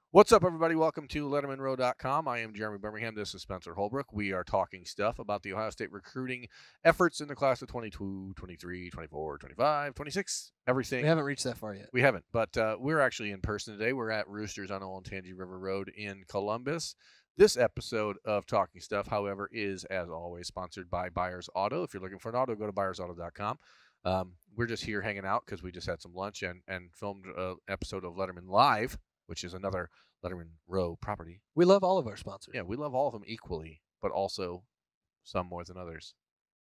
What's up, everybody? Welcome to LettermenRow.com. I am Jeremy Birmingham. This is Spencer Holbrook. We are talking stuff about the Ohio State recruiting efforts in the class of 22, 23, 24, 25, 26, everything. We haven't reached that far yet. We haven't, but we're actually in person today. We're at Roosters on Olentangy River Road in Columbus. This episode of Talking Stuff, however, is, as always, sponsored by Buyers Auto. If you're looking for an auto, go to buyersauto.com. We're just here hanging out because we just had some lunch and filmed an episode of Lettermen Live, which is another Lettermen Row property. We love all of our sponsors. Yeah, we love all of them equally, but also some more than others.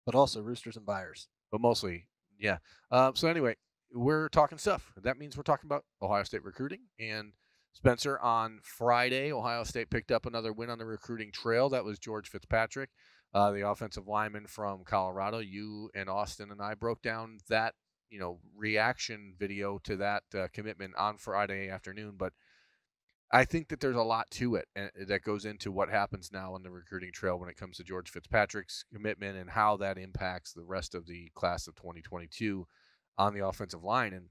But also Roosters and Buyers. But mostly, yeah. So anyway, we're talking stuff. That means we're talking about Ohio State recruiting. And Spencer, on Friday, Ohio State picked up another win on the recruiting trail. That was George Fitzpatrick, the offensive lineman from Colorado. You and Austin and I broke down that, reaction video to that commitment on Friday afternoon. But I think that there's a lot to it that goes into what happens now on the recruiting trail when it comes to George Fitzpatrick's commitment and how that impacts the rest of the class of 2022 on the offensive line. And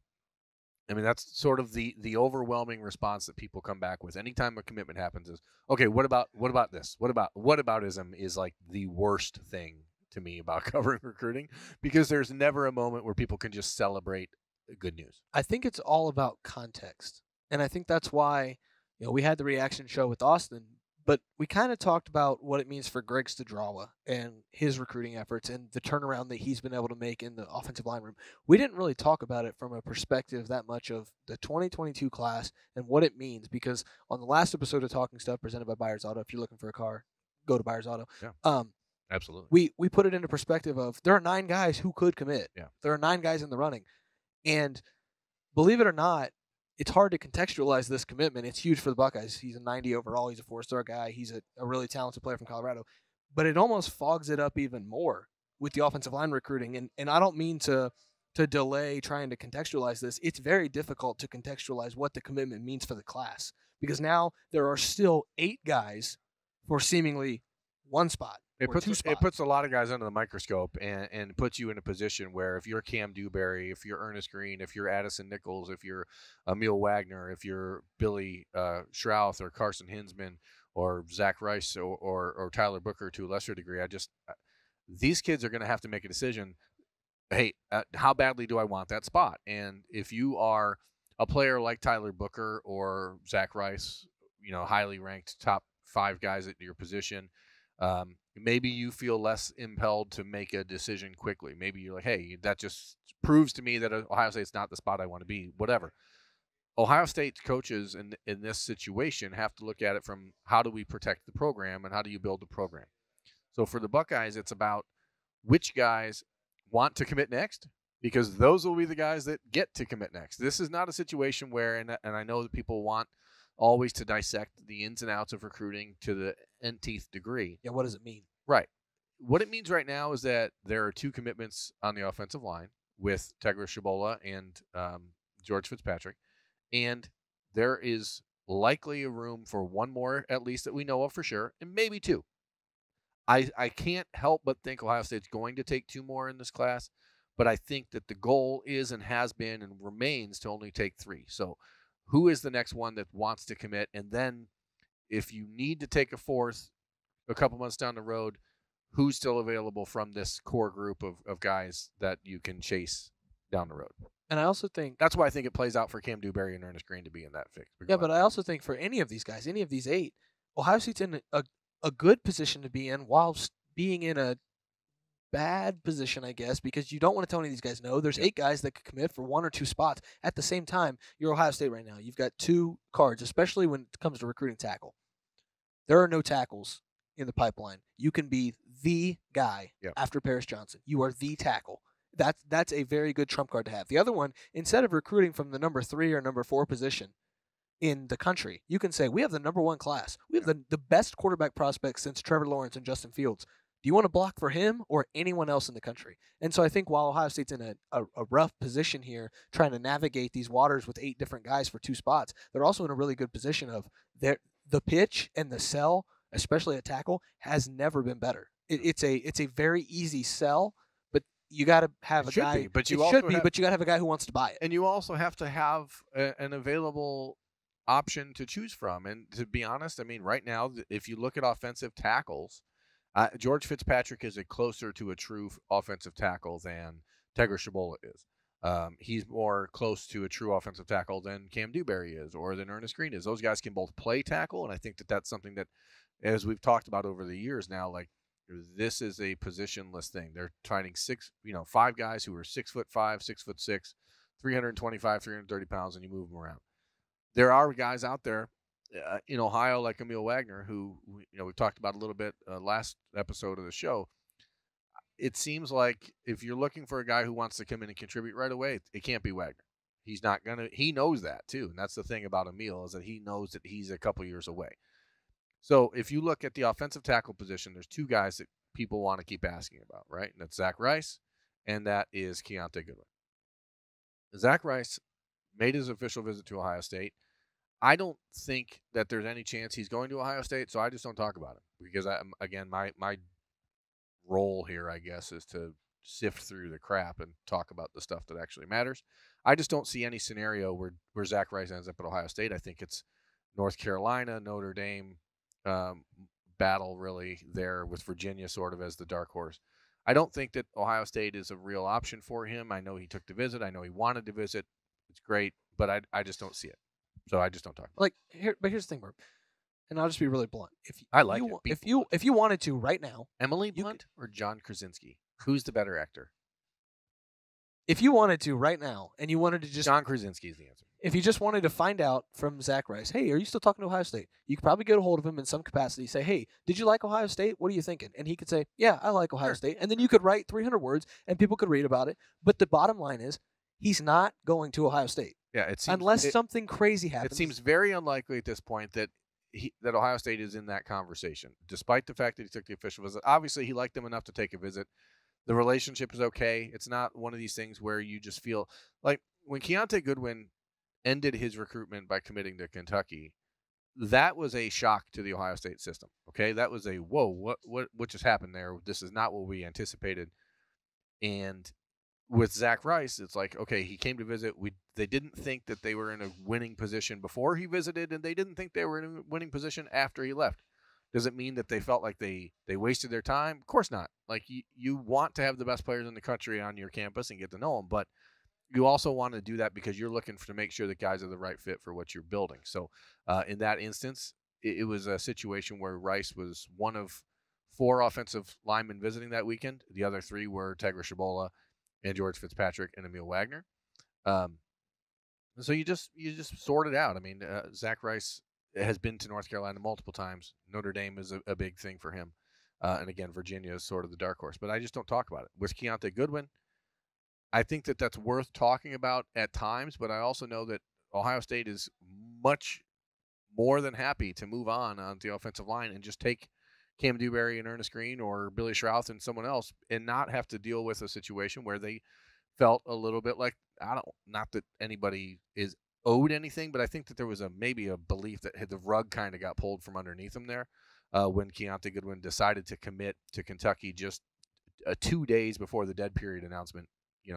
I mean, that's sort of the overwhelming response that people come back with anytime a commitment happens is, okay, what about this? What aboutism is like the worst thing to me about covering recruiting, because there's never a moment where people can just celebrate good news. I think it's all about context. And I think that's why we had the reaction show with Austin, but we kind of talked about what it means for Greg Stadrawa and his recruiting efforts and the turnaround that he's been able to make in the offensive line room. We didn't really talk about it from a perspective that much of the 2022 class and what it means, because on the last episode of Talking Stuff presented by Buyers Auto, if you're looking for a car, go to Buyers Auto. Yeah, absolutely. We put it into perspective of there are 9 guys who could commit. Yeah. There are 9 guys in the running. And believe it or not, it's hard to contextualize this commitment. It's huge for the Buckeyes. He's a 90 overall. He's a 4-star guy. He's a really talented player from Colorado. But it almost fogs it up even more with the offensive line recruiting. And I don't mean to delay trying to contextualize this. It's very difficult to contextualize what the commitment means for the class, because now there are still 8 guys for seemingly 1 spot. It puts a lot of guys under the microscope and puts you in a position where if you're Cam Dewberry, if you're Ernest Green, if you're Addison Nichols, if you're Emil Wagner, if you're Billy Schrouth or Carson Hinsman or Zach Rice or Tyler Booker to a lesser degree, these kids are going to have to make a decision. Hey, how badly do I want that spot? And if you are a player like Tyler Booker or Zach Rice, highly ranked top 5 guys at your position, maybe you feel less impelled to make a decision quickly. Maybe you're like, hey, that just proves to me that Ohio State's not the spot I want to be, whatever. Ohio State coaches in this situation have to look at it from how do we protect the program and how do you build the program. So for the Buckeyes, it's about which guys want to commit next, because those will be the guys that get to commit next. This is not a situation where, and I know that people want always to dissect the ins and outs of recruiting to the nth degree. Yeah, what does it mean? Right. What it means right now is that there are 2 commitments on the offensive line with Tegra Shabola and George Fitzpatrick, and there is likely a room for 1 more at least that we know of for sure, and maybe 2. I can't help but think Ohio State's going to take 2 more in this class, but I think that the goal is and has been and remains to only take 3. So who is the next one that wants to commit? And then if you need to take a 4th a couple months down the road, who's still available from this core group of guys that you can chase down the road? And I also think that's why I think it plays out for Cam Dewberry and Ernest Green to be in that fix. Yeah, but I also think for any of these guys, any of these 8, Ohio State's in a good position to be in while being in a bad position, I guess, because you don't want to tell any of these guys no. There's 8 guys that could commit for 1 or 2 spots. At the same time, you're Ohio State right now. You've got 2 cards, especially when it comes to recruiting tackle. There are no tackles in the pipeline. You can be the guy after Paris Johnson. You are the tackle. That's a very good trump card to have. The other one, instead of recruiting from the number 3 or number 4 position in the country, you can say, we have the number 1 class. We have the best quarterback prospects since Trevor Lawrence and Justin Fields. Do you want to block for him or anyone else in the country? And so I think while Ohio State's in a rough position here, trying to navigate these waters with 8 different guys for 2 spots, they're also in a really good position of the pitch and the sell, especially at tackle, has never been better. It's a very easy sell, but you got to have It a should guy. be, but you it also should be, have- but you got to have a guy who wants to buy it. And you also have to have an available option to choose from. And to be honest, I mean, right now, if you look at offensive tackles, George Fitzpatrick is closer to a true offensive tackle than Tegra Shabola is. He's more close to a true offensive tackle than Cam Dewberry is, or than Ernest Green is. Those guys can both play tackle, and I think that that's something that, as we've talked about over the years now, like this is a positionless thing. They're finding 5 guys who are 6'5", 6'6", 325, 330 pounds, and you move them around. There are guys out there in Ohio like Emil Wagner, who we talked about a little bit last episode of the show. It seems like if you're looking for a guy who wants to come in and contribute right away, it can't be Wagner. He's not gonna. He knows that too, and that's the thing about Emil, is that he knows that he's a couple years away. So if you look at the offensive tackle position, there's 2 guys that people want to keep asking about, right? And that's Zach Rice, and that is Keontae Goodwin. Zach Rice made his official visit to Ohio State. I don't think that there's any chance he's going to Ohio State, so I just don't talk about him because, my role here, I guess, is to sift through the crap and talk about the stuff that actually matters. I just don't see any scenario where Zach Rice ends up at Ohio State. I think it's North Carolina, Notre Dame battle really there, with Virginia sort of as the dark horse. I don't think that Ohio State is a real option for him. I know he took the visit. I know he wanted to visit. It's great, but I just don't see it. So I just don't talk about it. But here's the thing, Bert, and I'll just be really blunt. If you wanted to right now, Emily Blunt or John Krasinski, who's the better actor? If you wanted to right now, and you wanted to just John Krasinski is the answer. If you just wanted to find out from Zach Rice, hey, are you still talking to Ohio State? You could probably get a hold of him in some capacity. Say, hey, did you like Ohio State? What are you thinking? And he could say, yeah, I like Ohio State. And then you could write 300 words, and people could read about it. But the bottom line is, he's not going to Ohio State. Yeah, unless something crazy happens. It seems very unlikely at this point that that Ohio State is in that conversation, despite the fact that he took the official visit. Obviously, he liked them enough to take a visit. The relationship is okay. It's not one of these things where you just feel like when Keontae Goodwin ended his recruitment by committing to Kentucky, that was a shock to the Ohio State system. Okay, that was a whoa, what just happened there? This is not what we anticipated. And with Zach Rice, it's like, okay, he came to visit. They didn't think that they were in a winning position before he visited, and they didn't think they were in a winning position after he left. Does it mean that they felt like they wasted their time? Of course not. Like, you want to have the best players in the country on your campus and get to know them, but you also want to do that because you're looking to make sure that guys are the right fit for what you're building. So in that instance, it was a situation where Rice was one of 4 offensive linemen visiting that weekend. The other 3 were Tegra Shabola and George Fitzpatrick and Emil Wagner. So you just sort it out. I mean, Zach Rice has been to North Carolina multiple times. Notre Dame is a big thing for him. And again, Virginia is sort of the dark horse. But I just don't talk about it. With Keontae Goodwin, I think that that's worth talking about at times, but I also know that Ohio State is much more than happy to move on the offensive line and just take Cam Dewberry and Ernest Green or Billy Schrouth and someone else and not have to deal with a situation where they felt a little bit like, not that anybody is owed anything, but I think that there was maybe a belief that the rug kind of got pulled from underneath them there when Keontae Goodwin decided to commit to Kentucky just 2 days before the dead period announcement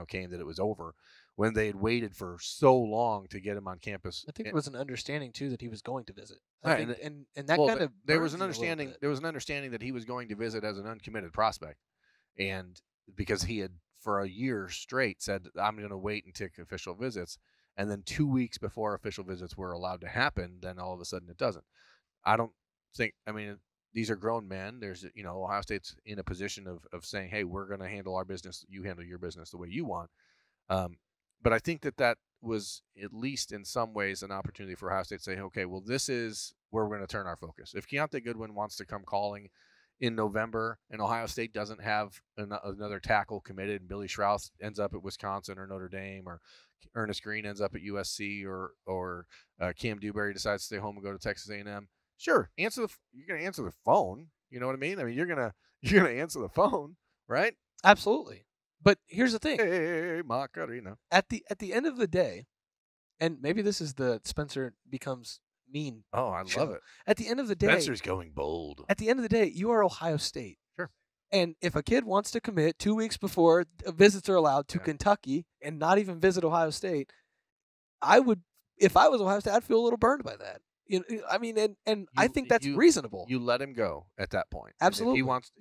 came that it was over, when they had waited for so long to get him on campus. I think there was an understanding too that he was going to visit. Right, and that kind of there was an understanding. There was an understanding that he was going to visit as an uncommitted prospect, and because he had for a year straight said, "I'm going to wait and take official visits," and then 2 weeks before official visits were allowed to happen, then all of a sudden it doesn't. I don't think. I mean, these are grown men. There's, Ohio State's in a position of saying, hey, we're going to handle our business. You handle your business the way you want. But I think that was, at least in some ways, an opportunity for Ohio State to say, okay, well, this is where we're going to turn our focus. If Keontae Goodwin wants to come calling in November and Ohio State doesn't have another tackle committed and Billy Schrouth ends up at Wisconsin or Notre Dame, or Ernest Green ends up at USC, or Cam Dewberry decides to stay home and go to Texas A&M, sure, you're going to answer the phone. You know what I mean? I mean, you're going to answer the phone, right? Absolutely. But here's the thing. Hey, Macarena. At the end of the day, and maybe this is the Spencer becomes mean. Oh, I love it. At the end of the day, Spencer's going bold. At the end of the day, you are Ohio State. Sure. And if a kid wants to commit 2 weeks before visits are allowed to Kentucky and not even visit Ohio State, I would, if I was Ohio State, I'd feel a little burned by that. I mean, and I think that's reasonable. You let him go at that point. Absolutely. And if he wants,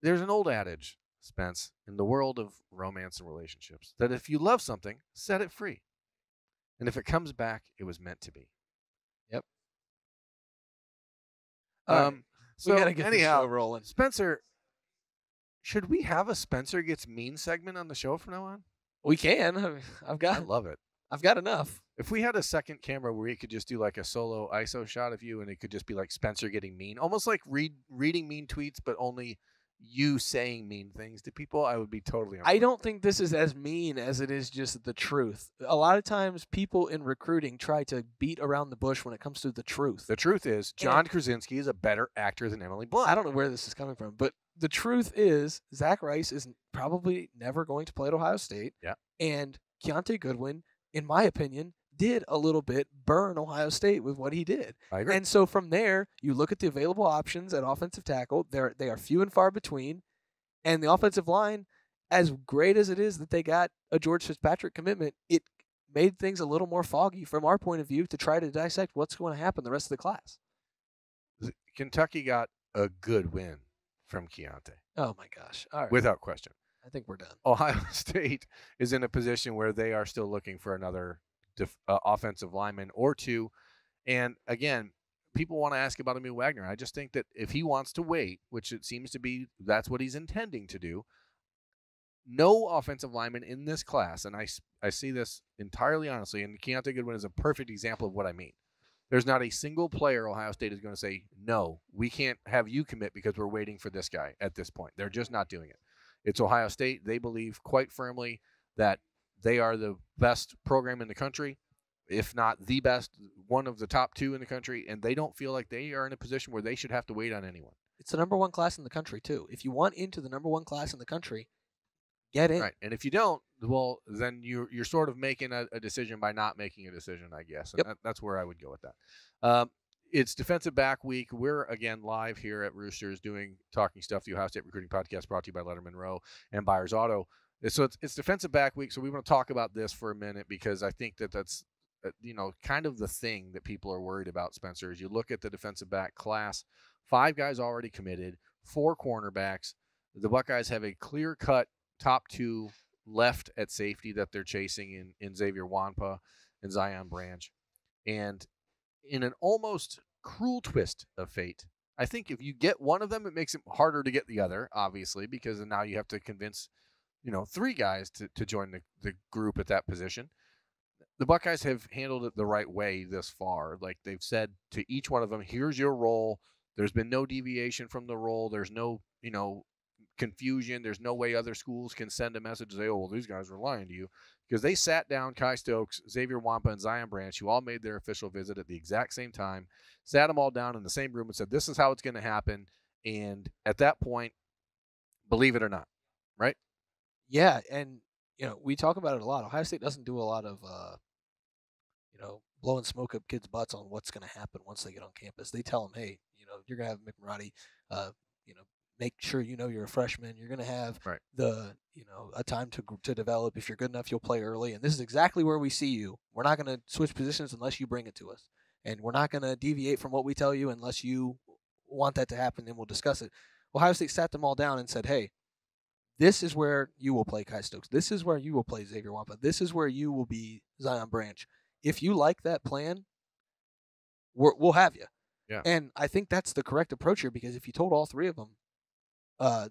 there's an old adage, Spence, in the world of romance and relationships, that if you love something, set it free. And if it comes back, it was meant to be. Yep. So we gotta get anyhow, the show rolling. Spencer, should we have a Spencer Gets Mean segment on the show from now on? We can. I love it. I've got enough. If we had a second camera where we could just do like a solo ISO shot of you and it could just be like Spencer getting mean, almost like reading mean tweets, but only you saying mean things to people, I would be totally I don't think this is as mean as it is just the truth. A lot of times people in recruiting try to beat around the bush when it comes to the truth. The truth is John Krasinski is a better actor than Emily Blunt. I don't know where this is coming from, but the truth is Zach Rice is probably never going to play at Ohio State. Yeah. And Keontae Goodwin, in my opinion, did a little bit burn Ohio State with what he did. I agree. And so from there, you look at the available options at offensive tackle. They are few and far between. And the offensive line, as great as it is that they got a George Fitzpatrick commitment, it made things a little more foggy from our point of view to try to dissect what's going to happen the rest of the class. Kentucky got a good win from Keontae. Oh, my gosh. All right. Without question. I think we're done. Ohio State is in a position where they are still looking for another offensive lineman or two. And again, people want to ask about Emil Wagner. I just think that if he wants to wait, which it seems to be that's what he's intending to do, no offensive lineman in this class, and I see this entirely honestly, and Keontae Goodwin is a perfect example of what I mean. There's not a single player Ohio State is going to say, no, we can't have you commit because we're waiting for this guy at this point. They're just not doing it. It's Ohio State. They believe quite firmly that they are the best program in the country, if not the best, one of the top two in the country, and they don't feel like they are in a position where they should have to wait on anyone. It's the number one class in the country, too. If you want into the number one class in the country, get in. Right, and if you don't, well, then you're sort of making a decision by not making a decision, I guess. And that's where I would go with that. It's defensive back week. We're, again, live here at Roosters doing Talking Stuff, the Ohio State Recruiting Podcast brought to you by Lettermen Row and Buyers Auto. So it's defensive back week, so we want to talk about this for a minute because I think that's kind of the thing that people are worried about, Spencer, is you look at the defensive back class, 5 guys already committed, 4 cornerbacks. The Buckeyes have a clear-cut top 2 left at safety that they're chasing in Xavier Wampa and Zion Branch. And in an almost cruel twist of fate, I think if you get one of them, it makes it harder to get the other, obviously, because now you have to convince 3 guys to join the group at that position. The Buckeyes have handled it the right way this far. Like they've said to each one of them, here's your role. There's been no deviation from the role. There's no, confusion. There's no way other schools can send a message and say, oh, well, these guys are lying to you. Because they sat down Kai Stokes, Xavier Wampa, and Zion Branch, who all made their official visit at the exact same time, sat them all down in the same room and said, this is how it's going to happen. And at that point, believe it or not, right? Yeah, and, we talk about it a lot. Ohio State doesn't do a lot of, blowing smoke up kids' butts on what's going to happen once they get on campus. They tell them, hey, you're going to have McMurray, make sure you're a freshman. You're going to have a time to develop. If you're good enough, you'll play early. And this is exactly where we see you. We're not going to switch positions unless you bring it to us. And we're not going to deviate from what we tell you unless you want that to happen, and we'll discuss it. Ohio State sat them all down and said, hey, this is where you will play Kai Stokes. This is where you will play Xavier Wampa. This is where you will be Zion Branch. If you like that plan, we'll have you. Yeah. And I think that's the correct approach here, because if you told all 3 of them,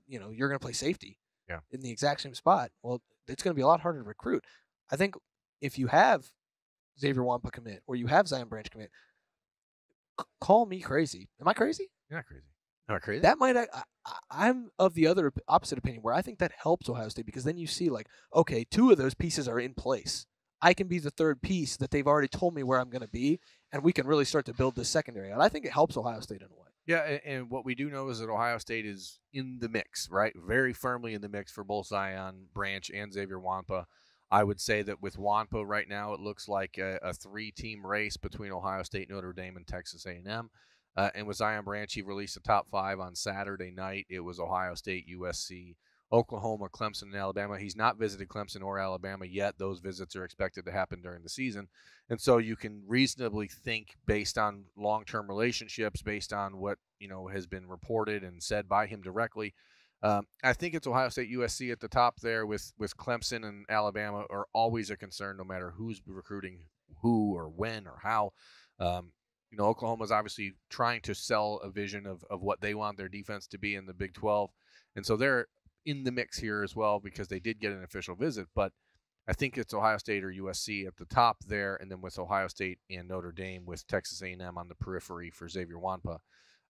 you're going to play safety in the exact same spot, well, it's going to be a lot harder to recruit. I think if you have Xavier Wampa commit or you have Zion Branch commit, call me crazy. Am I crazy? You're not crazy. Not crazy. That might I'm of the other opposite opinion, where I think that helps Ohio State, because then you see, like, okay, 2 of those pieces are in place. I can be the 3rd piece that they've already told me where I'm going to be, and we can really start to build this secondary. And I think it helps Ohio State in a way. Yeah, and what we do know is that Ohio State is in the mix, right? Very firmly in the mix for both Zion Branch and Xavier Wampa. I would say that with Wampa right now, it looks like a 3-team race between Ohio State, Notre Dame, and Texas A&M. And with Zion Branch, he released the top 5 on Saturday night. It was Ohio State, USC, Oklahoma, Clemson, and Alabama. He's not visited Clemson or Alabama yet. Those visits are expected to happen during the season. And so you can reasonably think, based on long-term relationships, based on what has been reported and said by him directly, I think it's Ohio State, USC at the top there, with Clemson and Alabama are always a concern, no matter who's recruiting who or when or how. Oklahoma's obviously trying to sell a vision of what they want their defense to be in the Big 12, and so they're in the mix here as well because they did get an official visit. But I think it's Ohio State or USC at the top there, and then with Ohio State and Notre Dame, with Texas A&M on the periphery for Xavier Wampa.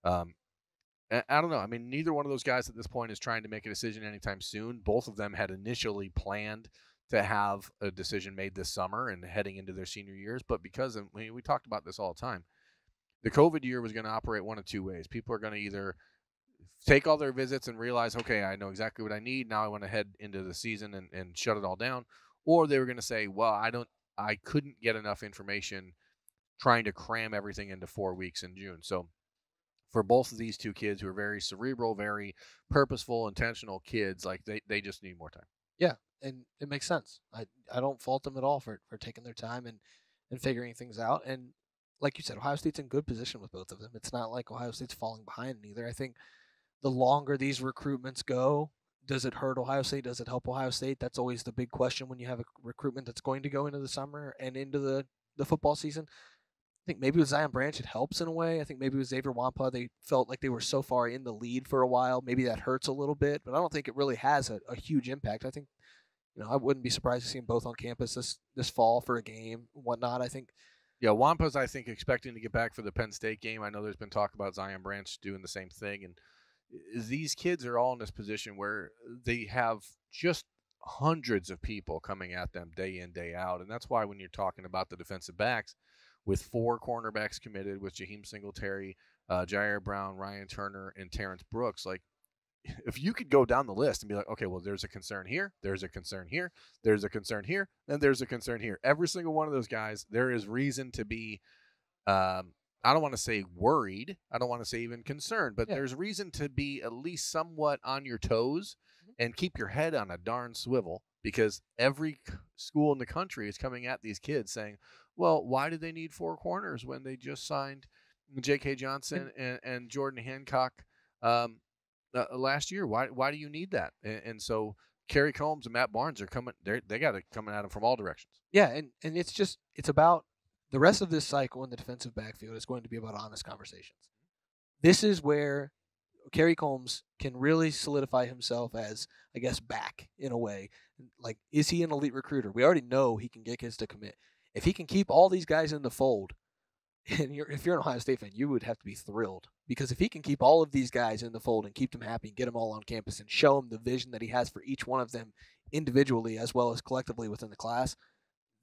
I don't know. I mean, neither one of those guys at this point is trying to make a decision anytime soon. Both of them had initially planned to have a decision made this summer and heading into their senior years. But because we talked about this all the time, the COVID year was going to operate one of two ways. People are going to either take all their visits and realize, okay, I know exactly what I need. Now I want to head into the season and shut it all down. Or they were going to say, well, I couldn't get enough information trying to cram everything into 4 weeks in June. So for both of these two kids who are very cerebral, very purposeful, intentional kids, like they just need more time. Yeah, and it makes sense. I don't fault them at all for taking their time and figuring things out. And like you said, Ohio State's in good position with both of them. It's not like Ohio State's falling behind either. I think the longer these recruitments go, does it hurt Ohio State? Does it help Ohio State? That's always the big question when you have a recruitment that's going to go into the summer and into the football season. I think maybe with Zion Branch, it helps in a way. I think maybe with Xavier Wampa, they felt like they were so far in the lead for a while. Maybe that hurts a little bit, but I don't think it really has a huge impact. I think, I wouldn't be surprised to see them both on campus this fall for a game, whatnot. I think. Yeah, Wampa's, I think, expecting to get back for the Penn State game. I know there's been talk about Zion Branch doing the same thing. And these kids are all in this position where they have just hundreds of people coming at them day in, day out. And that's why when you're talking about the defensive backs, with 4 cornerbacks committed, with Jaheim Singletary, Jair Brown, Ryan Turner, and Terrence Brooks, like, if you could go down the list and be like, okay, well, there's a concern here, there's a concern here, there's a concern here, and there's a concern here. Every single one of those guys, there is reason to be, I don't want to say worried, I don't want to say even concerned, but there's reason to be at least somewhat on your toes and keep your head on a darn swivel, because every school in the country is coming at these kids saying, well, why do they need 4 corners when they just signed J.K. Johnson and Jordan Hancock last year? Why do you need that? And so Kerry Coombs and Matt Barnes are coming. They got it coming at them from all directions. Yeah, and it's about the rest of this cycle in the defensive backfield is going to be about honest conversations. This is where Kerry Coombs can really solidify himself as, I guess, back in a way. Like, is he an elite recruiter? We already know he can get kids to commit. If he can keep all these guys in the fold, and if you're an Ohio State fan, you would have to be thrilled, because if he can keep all of these guys in the fold and keep them happy and get them all on campus and show them the vision that he has for each one of them individually as well as collectively within the class,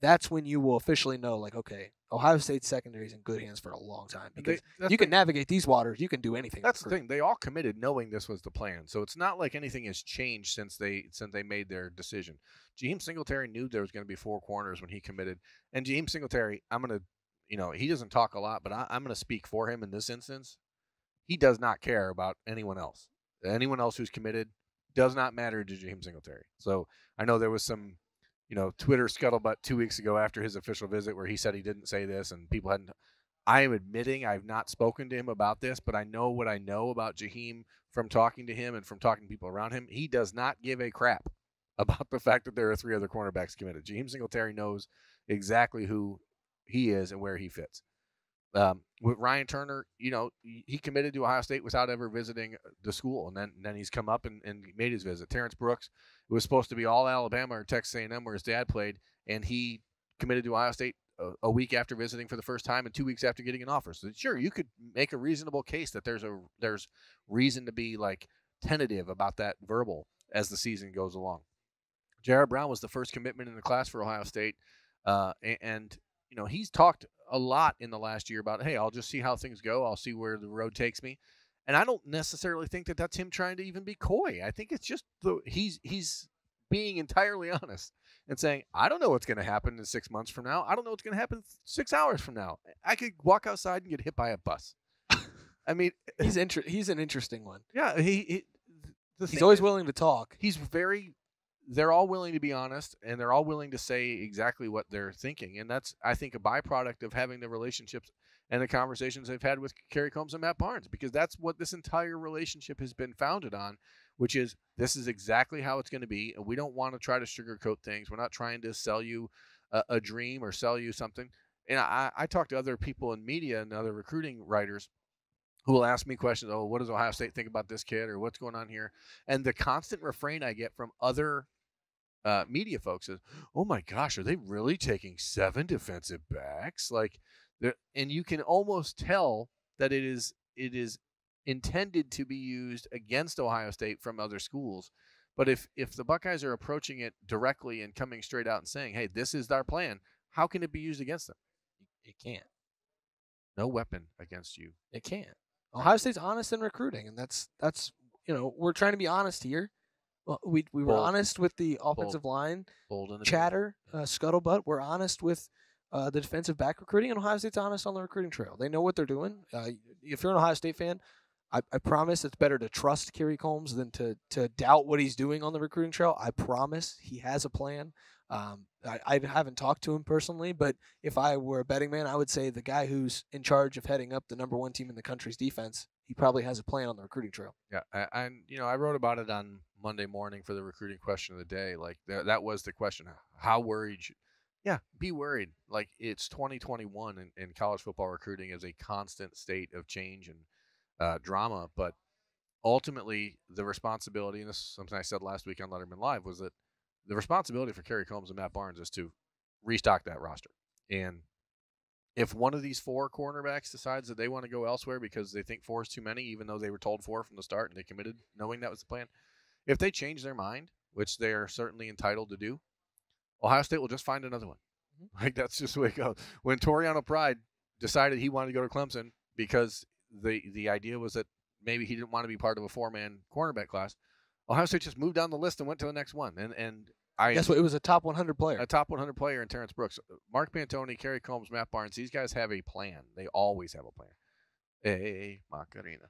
that's when you will officially know, like, okay, Ohio State's secondary is in good hands for a long time, because you can navigate these waters. You can do anything. That's the thing. They all committed knowing this was the plan. So it's not like anything has changed since they made their decision. Jaheim Singletary knew there was going to be 4 corners when he committed. And Jaheim Singletary, I'm going to, he doesn't talk a lot, but I'm going to speak for him in this instance. He does not care about anyone else. Anyone else who's committed does not matter to Jaheim Singletary. So I know there was some Twitter scuttlebutt 2 weeks ago after his official visit where he said he didn't say this and people hadn't. I am admitting I've not spoken to him about this, but I know what I know about Jaheim from talking to him and from talking to people around him. He does not give a crap about the fact that there are 3 other cornerbacks committed. Jaheim Singletary knows exactly who he is and where he fits. With Ryan Turner, he committed to Ohio State without ever visiting the school, and then he's come up and made his visit. Terrence Brooks, it was supposed to be all Alabama or Texas A&M where his dad played, and he committed to Ohio State a week after visiting for the first time and 2 weeks after getting an offer. So sure, you could make a reasonable case that there's reason to be like tentative about that verbal as the season goes along. Jair Brown was the first commitment in the class for Ohio State, and he's talked a lot in the last year about, hey, I'll just see how things go. I'll see where the road takes me. And I don't necessarily think that that's him trying to even be coy. I think it's just he's being entirely honest and saying, I don't know what's going to happen in 6 months from now. I don't know what's going to happen 6 hours from now. I could walk outside and get hit by a bus. I mean, He's an interesting one. yeah, He's always willing to talk. They're all willing to be honest, and they're all willing to say exactly what they're thinking, and that's, I think, a byproduct of having the relationships and the conversations they've had with Kerry Combs and Matt Barnes, because that's what this entire relationship has been founded on, which is this is exactly how it's going to be, and we don't want to try to sugarcoat things. We're not trying to sell you a dream or sell you something. And I talk to other people in media and other recruiting writers who will ask me questions. Oh, what does Ohio State think about this kid, or what's going on here? And the constant refrain I get from other media folks is, "Oh my gosh, are they really taking 7 defensive backs?" Like, and you can almost tell that it is intended to be used against Ohio State from other schools. But if the Buckeyes are approaching it directly and coming straight out and saying, "Hey, this is our plan," how can it be used against them? It can't. No weapon against you. It can't. Ohio State's honest in recruiting, and that's we're trying to be honest here. Well, we were Bold. honest with the offensive line Bold in the chatter, scuttlebutt. We're honest with the defensive back recruiting, and Ohio State's honest on the recruiting trail. They know what they're doing. If you're an Ohio State fan, I promise it's better to trust Kerry Combs than to doubt what he's doing on the recruiting trail. I promise he has a plan. I haven't talked to him personally, but if I were a betting man, I would say the guy who's in charge of heading up the #1 team in the country's defense, he probably has a plan on the recruiting trail. Yeah, I wrote about it on Monday morning for the recruiting question of the day. Like that was the question: how worried? Yeah, be worried. Like, it's 2021, and college football recruiting is a constant state of change and drama. But ultimately, the responsibility, and this is something I said last week on Lettermen Live, was that the responsibility for Kerry Combs and Matt Barnes is to restock that roster. And if one of these 4 cornerbacks decides that they want to go elsewhere because they think 4 is too many, even though they were told 4 from the start and they committed knowing that was the plan, if they change their mind, which they are certainly entitled to do, Ohio State will just find another one. Mm-hmm. Like, that's just the way it goes. When Toriano Pride decided he wanted to go to Clemson because the idea was that maybe he didn't want to be part of a 4-man cornerback class, Ohio State just moved down the list and went to the next one. And guess what? It was a top 100 player. A top 100 player in Terrence Brooks. Mark Pantoni, Kerry Combs, Matt Barnes, these guys have a plan. They always have a plan. Hey, Macarena.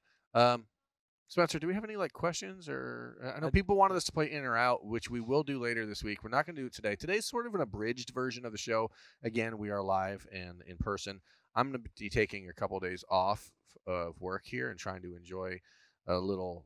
Spencer, do we have any questions? Or I know people wanted us to play in or out, which we will do later this week. We're not going to do it today. Today's sort of an abridged version of the show. Again, we are live and in person. I'm going to be taking a couple of days off of work here and trying to enjoy a little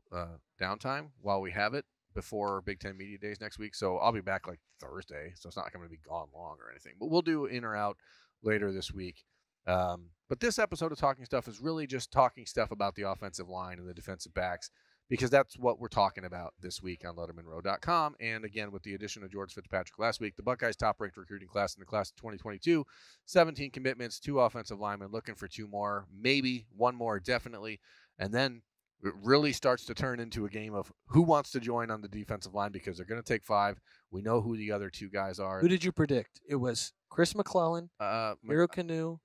downtime while we have it before Big Ten Media Days next week. So I'll be back like Thursday, so it's not like I'm going to be gone long or anything. But we'll do in or out later this week. But this episode of Talking Stuff is really just talking stuff about the offensive line and the defensive backs, because that's what we're talking about this week on LettermenRow.com. And again, with the addition of George Fitzpatrick last week, the Buckeyes' top-ranked recruiting class in the class of 2022, 17 commitments, 2 offensive linemen, looking for 2 more, maybe 1 more, definitely. And then it really starts to turn into a game of who wants to join on the defensive line, because they're going to take 5. We know who the other 2 guys are. Who did you predict? It was Chris McClellan, Miro Canoe,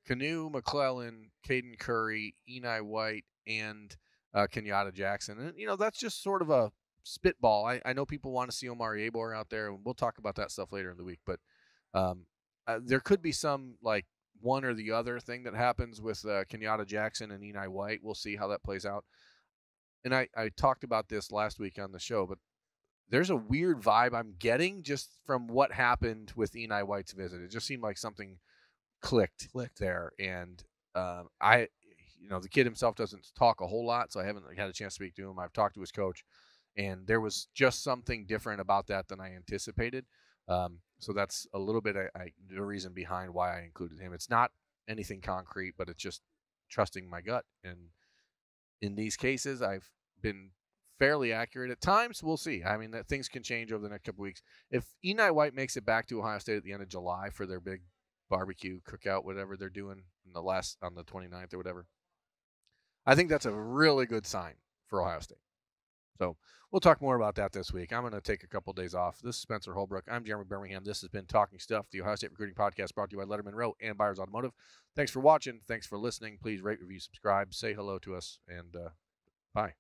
McClellan, Caden Curry, Eni White, and Kenyatta Jackson. And, that's just sort of a spitball. I know people want to see Omari Abor out there, and we'll talk about that stuff later in the week. But there could be some, like, one or the other thing that happens with Kenyatta Jackson and Eni White. We'll see how that plays out. And I talked about this last week on the show, but there's a weird vibe I'm getting just from what happened with Eni White's visit. It just seemed like something clicked there. And the kid himself doesn't talk a whole lot, so I haven't had a chance to speak to him. I've talked to his coach, and there was just something different about that than I anticipated. So that's a little bit the reason behind why I included him. It's not anything concrete, but it's just trusting my gut. And in these cases, I've been fairly accurate at times. We'll see. I mean, that things can change over the next couple of weeks. If Eni White makes it back to Ohio State at the end of July for their big barbecue cookout, whatever they're doing on the 29th or whatever, I think that's a really good sign for Ohio State. So we'll talk more about that this week. I'm going to take a couple of days off. This is Spencer Holbrook. I'm Jeremy Birmingham. This has been Talking Stuff, the Ohio State Recruiting Podcast, brought to you by Lettermen Row and Buyers Automotive. Thanks for watching. Thanks for listening. Please rate, review, subscribe, say hello to us, and bye.